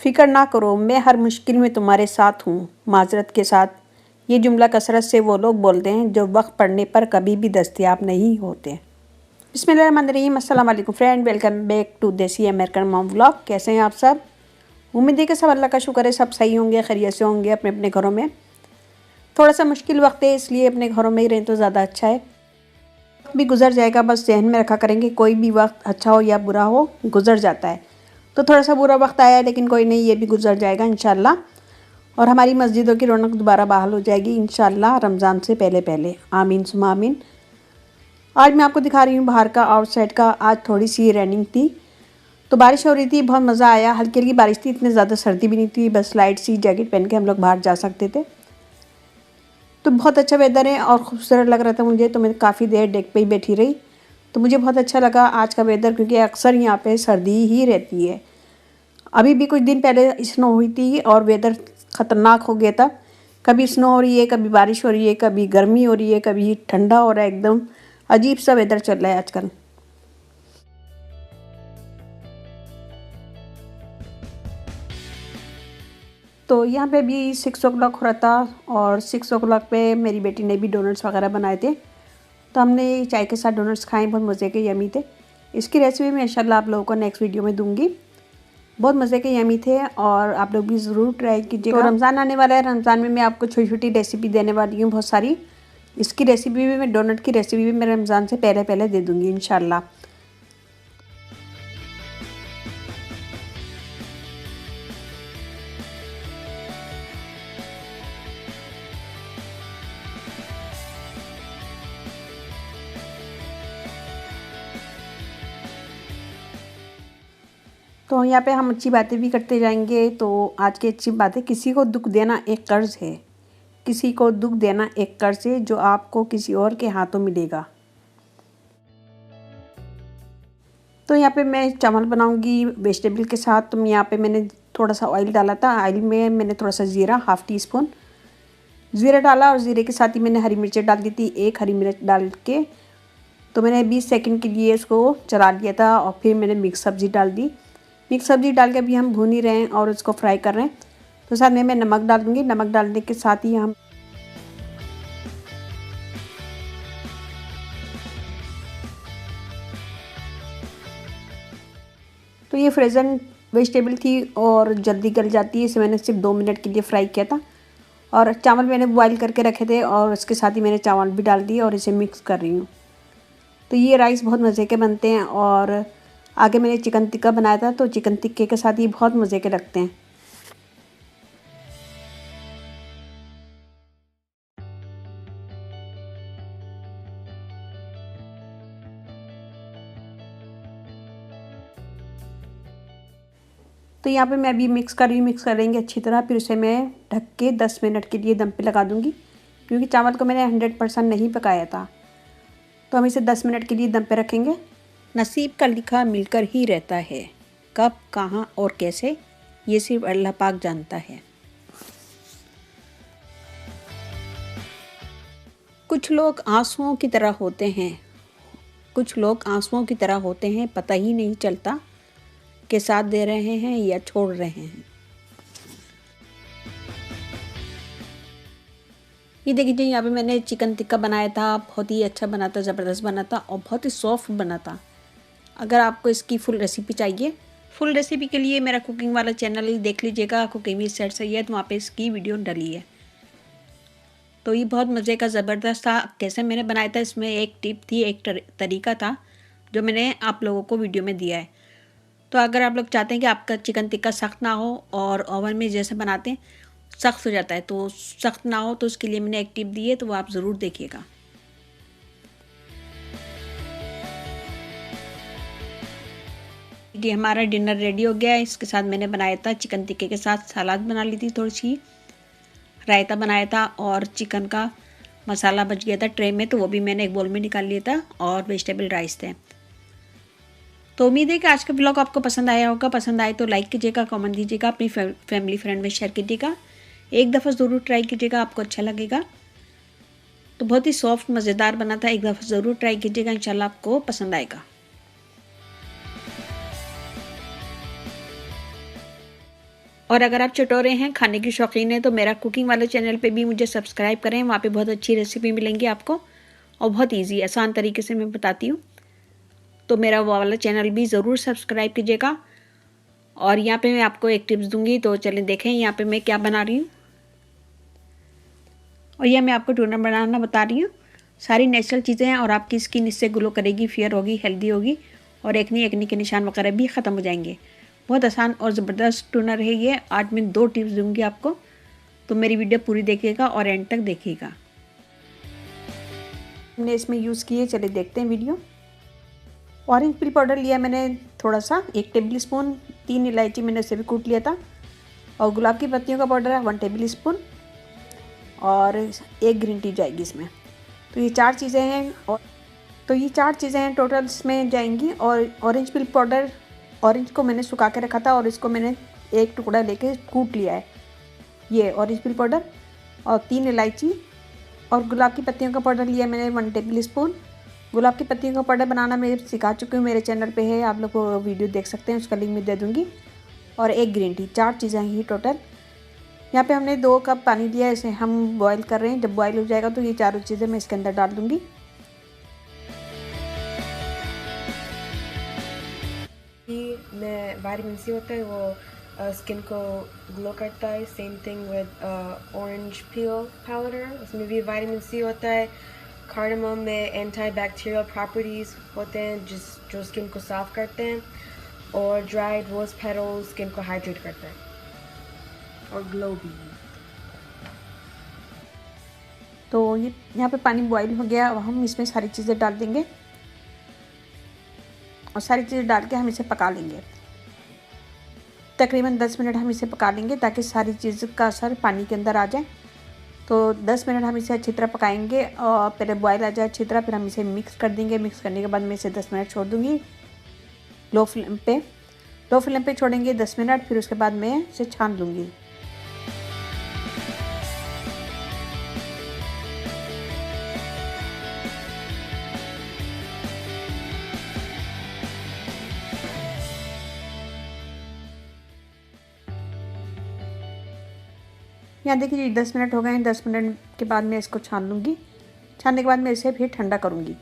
फ़िक्र ना करो, मैं हर मुश्किल में तुम्हारे साथ हूँ माजरत के साथ। ये जुमला कसरत से वो लोग बोलते हैं जो वक्त पड़ने पर कभी भी दस्तयाब नहीं होते। बिस्मिल्लाहिर्रहमानिर्रहीम। अस्सलाम वालेकुम फ्रेंड, वेलकम बैक टू देसी अमेरिकन मॉम व्लॉग। कैसे हैं आप सब? उम्मीद है कि सब अल्लाह का शुक्र है, सब सही होंगे, खैरियत से होंगे अपने अपने घरों में। थोड़ा सा मुश्किल वक्त है, इसलिए अपने घरों में ही रहें तो ज़्यादा अच्छा है। वक्त भी गुजर जाएगा, बस जहन में रखा करेंगे कोई भी वक्त अच्छा हो या बुरा हो गुजर जाता है। तो थोड़ा सा बुरा वक्त आया है, लेकिन कोई नहीं, ये भी गुजर जाएगा इंशाल्लाह। और हमारी मस्जिदों की रौनक दोबारा बहाल हो जाएगी इंशाल्लाह रमज़ान से पहले पहले। आमीन सुमा आमीन। आज मैं आपको दिखा रही हूँ बाहर का, आउटसाइड का। आज थोड़ी सी रेनिंग थी तो बारिश हो रही थी, बहुत मज़ा आया। हल्की हल्की बारिश थी, इतनी ज़्यादा सर्दी भी नहीं थी, बस लाइट सी जैकेट पहन के हम लोग बाहर जा सकते थे। तो बहुत अच्छा वेदर है और ख़ूबसूरत लग रहा था मुझे, तो मैं काफ़ी देर डेक पे ही बैठी रही। तो मुझे बहुत अच्छा लगा आज का वेदर, क्योंकि अक्सर यहाँ पे सर्दी ही रहती है। अभी भी कुछ दिन पहले स्नो हुई थी और वेदर ख़तरनाक हो गया था। कभी स्नो हो रही है, कभी बारिश हो रही है, कभी गर्मी हो रही है, कभी ठंडा हो रहा है। एकदम अजीब सा वेदर चल रहा है आजकल। तो यहाँ पे भी 6 o'clock हो रहा था और 6 o'clock पे मेरी बेटी ने भी डोनट्स वगैरह बनाए थे, तो हमने चाय के साथ डोनट्स खाए। बहुत मज़े के यमी थे। इसकी रेसिपी मैं इंशाल्लाह आप लोगों को नेक्स्ट वीडियो में दूंगी। बहुत मज़े के यमी थे और आप लोग भी ज़रूर ट्राई कीजिएगा। तो रमज़ान आने वाला है, रमज़ान में मैं आपको छोटी छोटी रेसिपी देने वाली हूँ बहुत सारी। इसकी रेसिपी भी, मैं डोनट की रेसिपी भी मैं रमज़ान से पहले पहले दे दूँगी इंशाल्लाह। तो यहाँ पे हम अच्छी बातें भी करते जाएंगे। तो आज की अच्छी बात है, किसी को दुख देना एक कर्ज है। किसी को दुख देना एक कर्ज है जो आपको किसी और के हाथों मिलेगा। तो यहाँ पे मैं चावल बनाऊंगी वेजिटेबल के साथ। तो यहाँ पे मैंने थोड़ा सा ऑयल डाला था। ऑयल में मैंने थोड़ा सा ज़ीरा, हाफ़ टी स्पून ज़ीरा डाला और ज़ीरे के साथ ही मैंने हरी मिर्चें डाल दी थी। एक हरी मिर्च डाल के तो मैंने 20 सेकंड के लिए इसको चला लिया था और फिर मैंने मिक्स सब्ज़ी डाल दी। मिक्स सब्ज़ी डाल के अभी हम भून ही रहे हैं और उसको फ्राई कर रहे हैं। तो साथ में मैं नमक डाल दूँगी। नमक डालने के साथ ही हम तो ये फ्रोज़न वेजिटेबल थी और जल्दी गल जाती है, इसे मैंने सिर्फ 2 मिनट के लिए फ्राई किया था। और चावल मैंने बॉईल करके रखे थे और उसके साथ ही मैंने चावल भी डाल दिए और इसे मिक्स कर रही हूँ। तो ये राइस बहुत मज़े के बनते हैं। और आगे मैंने चिकन टिक्का बनाया था, तो चिकन टिक्के के साथ ये बहुत मज़े के लगते हैं। तो यहाँ पे मैं अभी मिक्स कर रही हूँ, मिक्स करेंगे अच्छी तरह। फिर उसे मैं ढक के 10 मिनट के लिए दम पे लगा दूँगी, क्योंकि चावल को मैंने 100% नहीं पकाया था। तो हम इसे 10 मिनट के लिए दम पे रखेंगे। नसीब का लिखा मिलकर ही रहता है, कब, कहाँ और कैसे, ये सिर्फ अल्लाह पाक जानता है। कुछ लोग आंसुओं की तरह होते हैं, कुछ लोग आंसुओं की तरह होते हैं, पता ही नहीं चलता के साथ दे रहे हैं या छोड़ रहे हैं। ये देखिए, यहाँ पे मैंने चिकन टिक्का बनाया था। बहुत ही अच्छा बना था, ज़बरदस्त बना था और बहुत ही सॉफ्ट बना था। अगर आपको इसकी फुल रेसिपी चाहिए, फुल रेसिपी के लिए मेरा कुकिंग वाला चैनल देख लीजिएगा, कुकिंग विद सेट सैयद, वहाँ पे इसकी वीडियो डली है। तो ये बहुत मज़े का ज़बरदस्त था। कैसे मैंने बनाया था, इसमें एक टिप थी, एक तरीका था जो मैंने आप लोगों को वीडियो में दिया है। तो अगर आप लोग चाहते हैं कि आपका चिकन टिक्का सख्त ना हो और ओवन में जैसे बनाते हैं सख्त हो जाता है, तो सख्त ना हो, तो उसके लिए मैंने एक टिप दी है, तो वो आप ज़रूर देखिएगा। ये हमारा डिनर रेडी हो गया है। इसके साथ मैंने बनाया था चिकन टिक्के के साथ सलाद बना ली थी, थोड़ी सी रायता बनाया था और चिकन का मसाला बच गया था ट्रे में, तो वो भी मैंने एक बोल में निकाल लिया था और वेजिटेबल राइस थे। तो उम्मीद है कि आज का ब्लॉग आपको पसंद आया होगा। पसंद आए तो लाइक कीजिएगा, कमेंट दीजिएगा, अपनी फैमिली फ्रेंड में शेयर कीजिएगा। एक दफ़ा ज़रूर ट्राई कीजिएगा, आपको अच्छा लगेगा। तो बहुत ही सॉफ्ट मज़ेदार बना था, एक दफ़ा ज़रूर ट्राई कीजिएगा, इंशाल्लाह आपको पसंद आएगा। और अगर आप चटोरे हैं, खाने की शौकीन हैं, तो मेरा कुकिंग वाले चैनल पे भी मुझे सब्सक्राइब करें। वहाँ पे बहुत अच्छी रेसिपी मिलेंगी आपको और बहुत ईजी आसान तरीके से मैं बताती हूँ। तो मेरा वो वाला चैनल भी ज़रूर सब्सक्राइब कीजिएगा। और यहाँ पे मैं आपको एक टिप्स दूंगी, तो चलें देखें यहाँ पे मैं क्या बना रही हूँ। और यह मैं आपको टूना बनाना बता रही हूँ। सारी नेचुरल चीज़ें हैं और आपकी स्किन इससे ग्लो करेगी, फेयर होगी, हेल्दी होगी और एक्ने के निशान वगैरह भी ख़त्म हो जाएंगे। बहुत आसान और ज़बरदस्त टूनर है ये। आज मैं 2 टिप्स दूंगी आपको, तो मेरी वीडियो पूरी देखिएगा और एंड तक देखिएगा। हमने इसमें यूज़ किए, चले देखते हैं वीडियो। ऑरेंज पिल पाउडर लिया मैंने थोड़ा सा, 1 टेबल स्पून। 3 इलायची मैंने उसे भी कूट लिया था। और गुलाब की पत्तियों का पाउडर है 1 टेबल स्पून और 1 ग्रीन टी जाएगी इसमें। तो ये 4 चीज़ें हैं और तो ये 4 चीज़ें हैं टोटल इसमें जाएंगी। और ऑरेंज पिल पाउडर, ऑरेंज को मैंने सुखा के रखा था और इसको मैंने एक टुकड़ा लेके कूट लिया है। ये ऑरेंज पिल पाउडर और 3 इलायची और गुलाब की पत्तियों का पाउडर लिया मैंने 1 टेबल स्पून। गुलाब की पत्तियों का पाउडर बनाना मैं सिखा चुकी हूँ, मेरे चैनल पे है, आप लोग को वीडियो देख सकते हैं, उसका लिंक मैं दे दूँगी। और 1 ग्रीन टी। 4 चीज़ें ही टोटल। यहाँ पे हमने 2 कप पानी लिया है, इसे हम बॉईल कर रहे हैं। जब बॉईल हो जाएगा तो ये चारों चीज़ें मैं इसके अंदर डाल दूँगी। में विटामिन सी होता है, वो स्किन को ग्लो करता है। Same thing with orange peel powder, उसमें भी विटामिन सी होता है। कार्डमम में एंटी बैक्टीरियल प्रॉपर्टीज़ होते हैं जो स्किन को साफ करते हैं। और ड्राइड रोज पेटल स्किन को हाइड्रेट करता है और ग्लो भी। तो ये यहाँ पे पानी बॉईल हो गया, अब हम इसमें सारी चीज़ें डाल देंगे और सारी चीज़ें डाल के हम इसे पका लेंगे। तकरीबन 10 मिनट हम इसे पका लेंगे ताकि सारी चीज़ का असर पानी के अंदर आ जाए। तो 10 मिनट हम इसे अच्छी तरह पकाएंगे और पहले बॉईल आ जाए अच्छी तरह, फिर हम इसे मिक्स कर देंगे। मिक्स करने के बाद मैं इसे 10 मिनट छोड़ दूँगी लो फ्लेम पे छोड़ेंगे 10 मिनट, फिर उसके बाद मैं इसे छान लूँगी। यहाँ देखिए 10 मिनट हो गए हैं। 10 मिनट के बाद मैं इसको छान लूँगी। छानने के बाद मैं इसे फिर ठंडा करूँगी।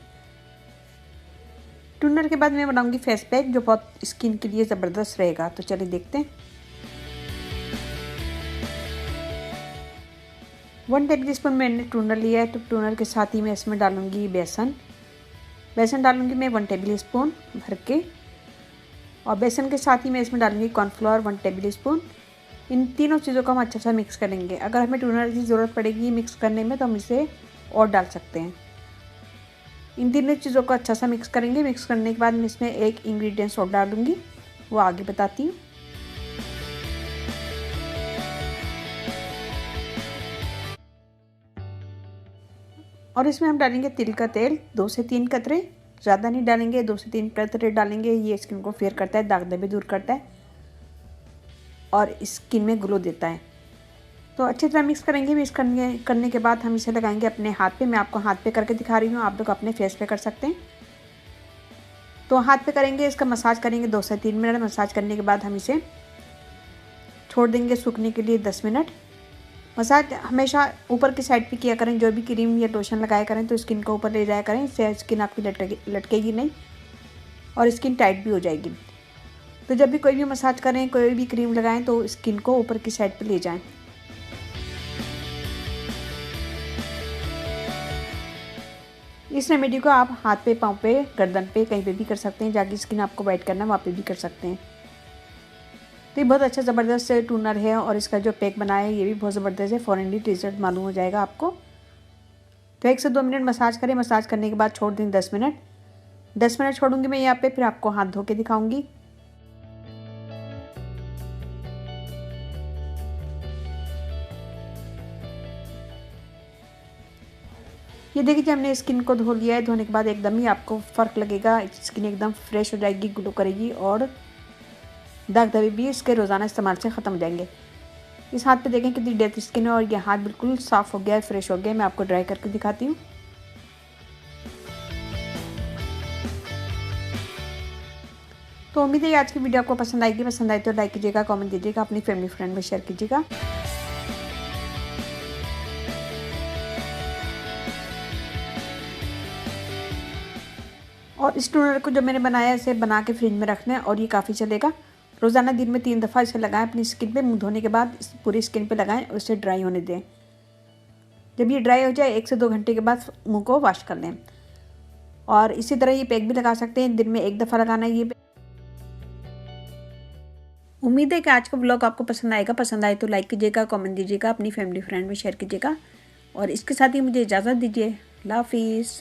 टूनर के बाद मैं बनाऊँगी फेस पैक जो बहुत स्किन के लिए ज़बरदस्त रहेगा। तो चलिए देखते हैं। 1 टेबल स्पून मैंने टूनर लिया है, तो टूनर के साथ ही मैं इसमें डालूँगी बेसन डालूँगी मैं 1 टेबल स्पून भर के। और बेसन के साथ ही मैं इसमें डालूँगी कॉर्नफ्लोर 1 टेबल स्पून। इन तीनों चीज़ों को हम अच्छा सा मिक्स करेंगे। अगर हमें टूनर की ज़रूरत पड़ेगी मिक्स करने में तो हम इसे और डाल सकते हैं। इन तीनों चीज़ों को अच्छा सा मिक्स करेंगे। मिक्स करने के बाद मैं इसमें एक इंग्रेडिएंट्स और डाल दूँगी, वो आगे बताती हूँ। और इसमें हम डालेंगे तिल का तेल 2 से 3 कतरे, ज़्यादा नहीं डालेंगे, 2 से 3 कतरे डालेंगे। ये स्किन को फेयर करता है, दाग धब्बे दूर करता है और स्किन में ग्लो देता है। तो अच्छी तरह मिक्स करेंगे। मिक्स करने के बाद हम इसे लगाएंगे अपने हाथ पे। मैं आपको हाथ पे करके दिखा रही हूँ, आप लोग अपने फेस पे कर सकते हैं। तो हाथ पे करेंगे, इसका मसाज करेंगे 2 से 3 मिनट। मसाज करने के बाद हम इसे छोड़ देंगे सूखने के लिए 10 मिनट। मसाज हमेशा ऊपर की साइड पे किया करें। जो भी क्रीम या लोशन लगाया करें तो स्किन को ऊपर ले जाया करें, इससे स्किन आपकी लटकेगी नहीं और स्किन टाइट भी हो जाएगी। तो जब भी कोई भी मसाज करें, कोई भी क्रीम लगाएं तो स्किन को ऊपर की साइड पे ले जाएं। इस रेमेडी को आप हाथ पे, पाँव पे, गर्दन पे, कहीं पे भी कर सकते हैं। जहाँ की स्किन आपको वाइट करना है वहाँ पे भी कर सकते हैं। तो ये बहुत अच्छा ज़बरदस्त टूनर है और इसका जो पैक बनाया है ये भी बहुत ज़बरदस्त है। फॉरनली रिजल्ट मालूम हो जाएगा आपको। तो 1 से 2 मिनट मसाज करें। मसाज करने के बाद छोड़ दें 10 मिनट। 10 मिनट छोड़ूंगी मैं यहाँ पे, फिर आपको हाथ धो के दिखाऊंगी। ये देखिए हमने स्किन को धो लिया है। धोने के बाद एकदम ही आपको फ़र्क लगेगा, स्किन एकदम फ्रेश हो जाएगी, ग्लो करेगी और दाग धब्बे भी इसके रोज़ाना इस्तेमाल से ख़त्म हो जाएंगे। इस हाथ पे देखें कितनी डेथ स्किन है और ये हाथ बिल्कुल साफ़ हो गया है, फ्रेश हो गया है। मैं आपको ड्राई करके दिखाती हूँ। तो तो उम्मीद है आज की वीडियो आपको पसंद आएगी। पसंद आए तो लाइक कीजिएगा, कमेंट दीजिएगा, अपनी फैमिली फ्रेंड में शेयर कीजिएगा। और इस टोनर को जो मैंने बनाया है इसे बना के फ्रिज में रखना है और ये काफ़ी चलेगा। रोज़ाना दिन में 3 दफ़ा इसे लगाएं अपनी स्किन पे। मुंह धोने के बाद इस पूरी स्किन पे लगाएं और इसे ड्राई होने दें। जब ये ड्राई हो जाए 1 से 2 घंटे के बाद मुंह को वॉश कर लें। और इसी तरह ये पैक भी लगा सकते हैं, दिन में 1 दफ़ा लगाना है ये। उम्मीद है कि आज का ब्लॉग आपको पसंद आएगा। पसंद आए तो लाइक कीजिएगा, कमेंट दीजिएगा, अपनी फैमिली फ्रेंड में शेयर कीजिएगा। और इसके साथ ही मुझे इजाज़त दीजिए। अल्लाह हाफिज़।